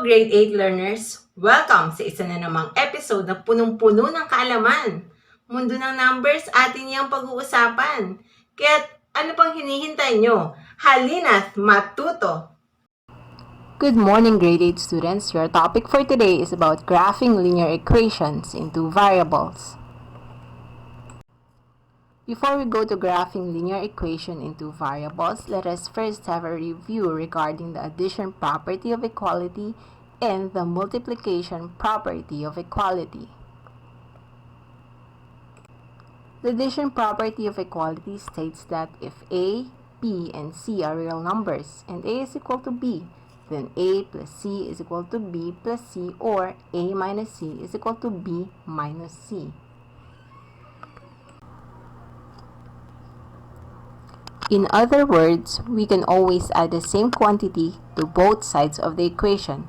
Grade 8 learners! Welcome sa isa na namang episode na punong-puno ng kaalaman. Mundo ng numbers atin niyang pag-uusapan. Kaya't ano pang hinihintay nyo? Halina't matuto! Good morning, grade 8 students. Your topic for today is about graphing linear equations into variables. Before we go to graphing linear equation into variables, let us first have a review regarding the addition property of equality and the multiplication property of equality. The addition property of equality states that if A, B, and C are real numbers and A is equal to B, then A plus C is equal to B plus C, or A minus C is equal to B minus C. In other words, we can always add the same quantity to both sides of the equation.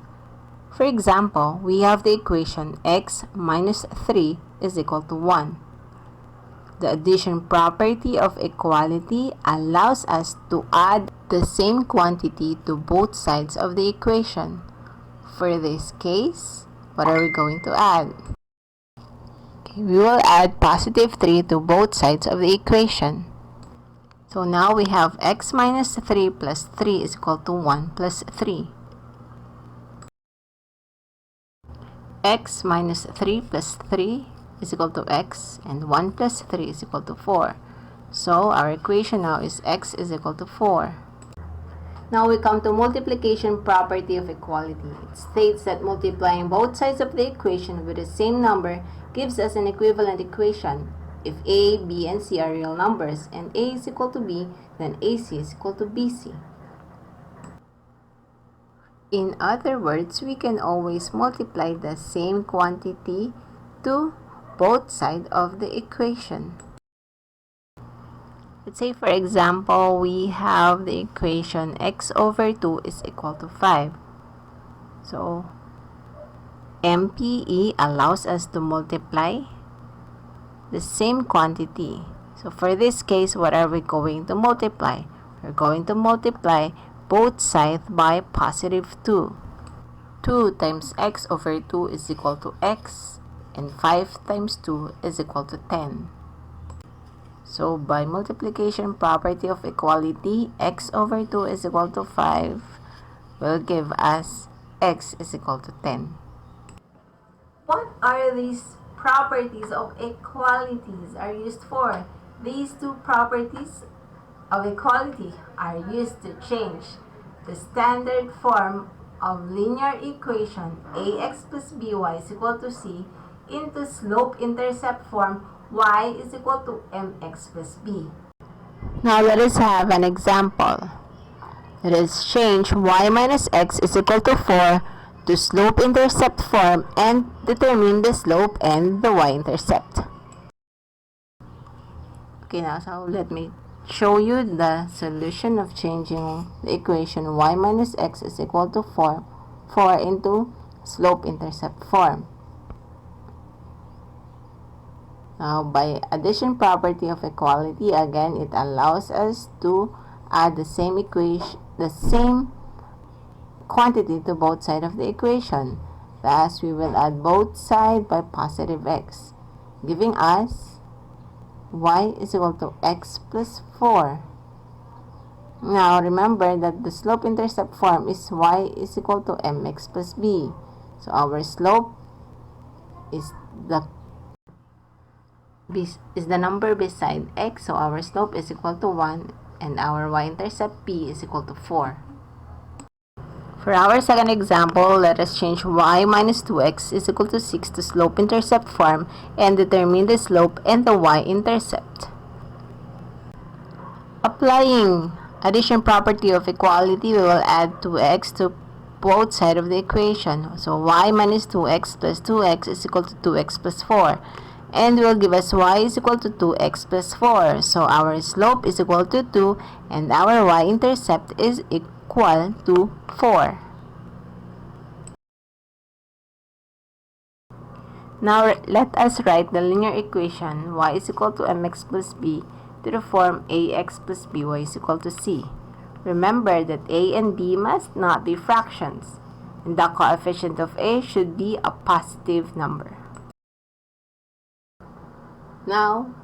For example, we have the equation x minus 3 is equal to 1. The addition property of equality allows us to add the same quantity to both sides of the equation. For this case, what are we going to add? Okay, we will add positive 3 to both sides of the equation. So now we have x minus 3 plus 3 is equal to 1 plus 3. X minus 3 plus 3 is equal to x, and 1 plus 3 is equal to 4. So our equation now is x is equal to 4. Now we come to multiplication property of equality. It states that multiplying both sides of the equation with the same number gives us an equivalent equation. If A, B, and C are real numbers and A is equal to B, then AC is equal to BC. In other words, we can always multiply the same quantity to both sides of the equation. Let's say, for example, we have the equation x over 2 is equal to 5. So, MPE allows us to multiply the same quantity. So for this case, what are we going to multiply? We're going to multiply both sides by positive 2. 2 times x over 2 is equal to x, and 5 times 2 is equal to 10. So by multiplication property of equality, x over 2 is equal to 5 will give us x is equal to 10. What are these properties of equalities are used for? These two properties of equality are used to change the standard form of linear equation ax plus by is equal to c into slope-intercept form y is equal to mx plus b. Now let us have an example. Let us change y minus x is equal to 4 to slope-intercept form and determine the slope and the y-intercept. Okay, now so let me show you the solution of changing the equation y minus x is equal to 4 into slope-intercept form. Now, by addition property of equality, again, it allows us to add the same equation, the same quantity to both sides of the equation. Thus, we will add both sides by positive x, giving us y is equal to x plus 4. Now, remember that the slope-intercept form is y is equal to mx plus b. So, our slope is the number beside x, so our slope is equal to 1, and our y-intercept p is equal to 4. For our second example, let us change y minus 2x is equal to 6 to slope-intercept form and determine the slope and the y-intercept. Applying addition property of equality, we will add 2x to both sides of the equation. So y minus 2x plus 2x is equal to 2x plus 4. And will give us y is equal to 2x plus 4. So our slope is equal to 2 and our y-intercept is equal to 4. Now let us write the linear equation y is equal to mx plus b to the form ax plus by is equal to c. Remember that a and b must not be fractions. And the coefficient of A should be a positive number. Now,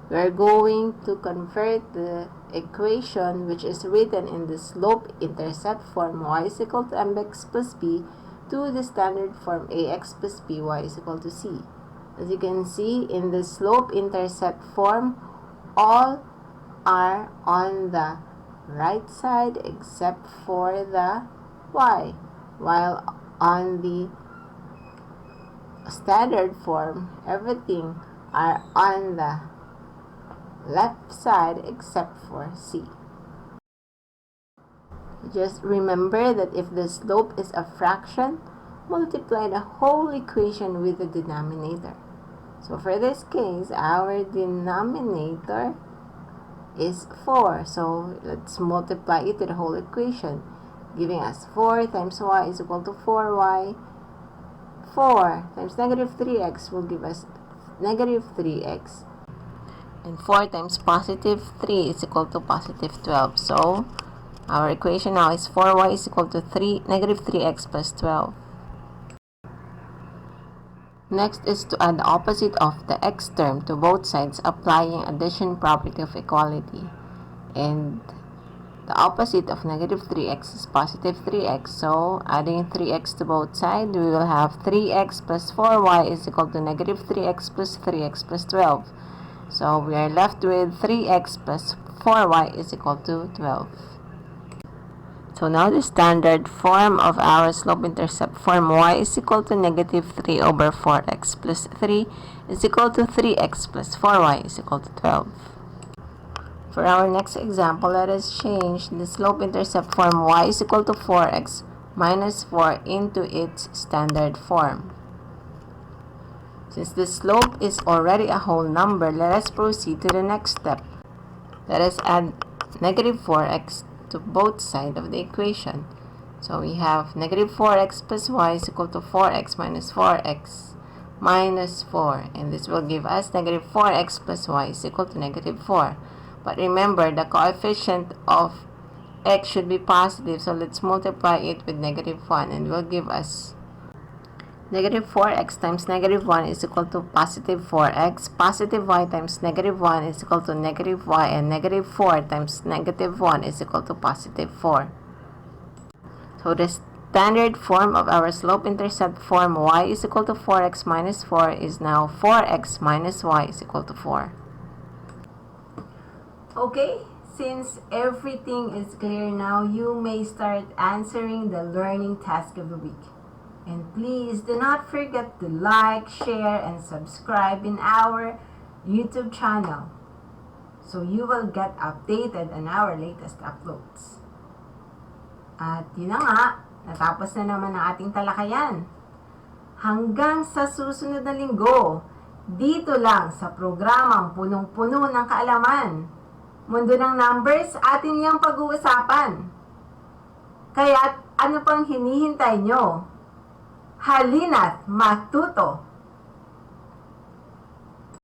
we are going to convert the equation which is written in the slope-intercept form y is equal to mx plus b to the standard form ax plus by is equal to c. As you can see, in the slope-intercept form, all are on the right side except for the y, while on the standard form, everything are on the left side except for c. Just remember that if the slope is a fraction, multiply the whole equation with the denominator. So for this case, our denominator is 4. So let's multiply it to the whole equation, giving us 4 times y is equal to 4y. 4 times negative 3x will give us negative 3x. And 4 times positive 3 is equal to positive 12. So our equation now is 4y is equal to negative 3x plus 12. Next is to add the opposite of the x term to both sides, applying addition property of equality. And the opposite of negative 3x is positive 3x. So adding 3x to both sides, we will have 3x plus 4y is equal to negative 3x plus 3x plus 12. So we are left with 3x plus 4y is equal to 12. So now the standard form of our slope-intercept form, y is equal to negative 3 over 4x plus 3 is equal to 3x plus 4y is equal to 12. For our next example, let us change the slope-intercept form y is equal to 4x minus 4 into its standard form. Since the slope is already a whole number, let us proceed to the next step. Let us add negative 4x to both sides of the equation. So we have negative 4x plus y is equal to 4x minus 4x minus 4. And this will give us negative 4x plus y is equal to negative 4. But remember, the coefficient of x should be positive. So let's multiply it with negative 1 and will give us negative 4x times negative 1 is equal to positive 4x. Positive y times negative 1 is equal to negative y. And negative 4 times negative 1 is equal to positive 4. So the standard form of our slope-intercept form y is equal to 4x minus 4 is now 4x minus y is equal to 4. Okay, since everything is clear now, you may start answering the learning task of the week. And please do not forget to like, share, and subscribe in our YouTube channel so you will get updated on our latest uploads. At yun na nga, natapos na naman ang ating talakayan. Hanggang sa susunod na linggo, dito lang sa programang punong-puno ng kaalaman. Mundo ng numbers, atin niyang pag-uusapan. Kaya't ano pang hinihintay nyo? Halina't, MATH-TUTO!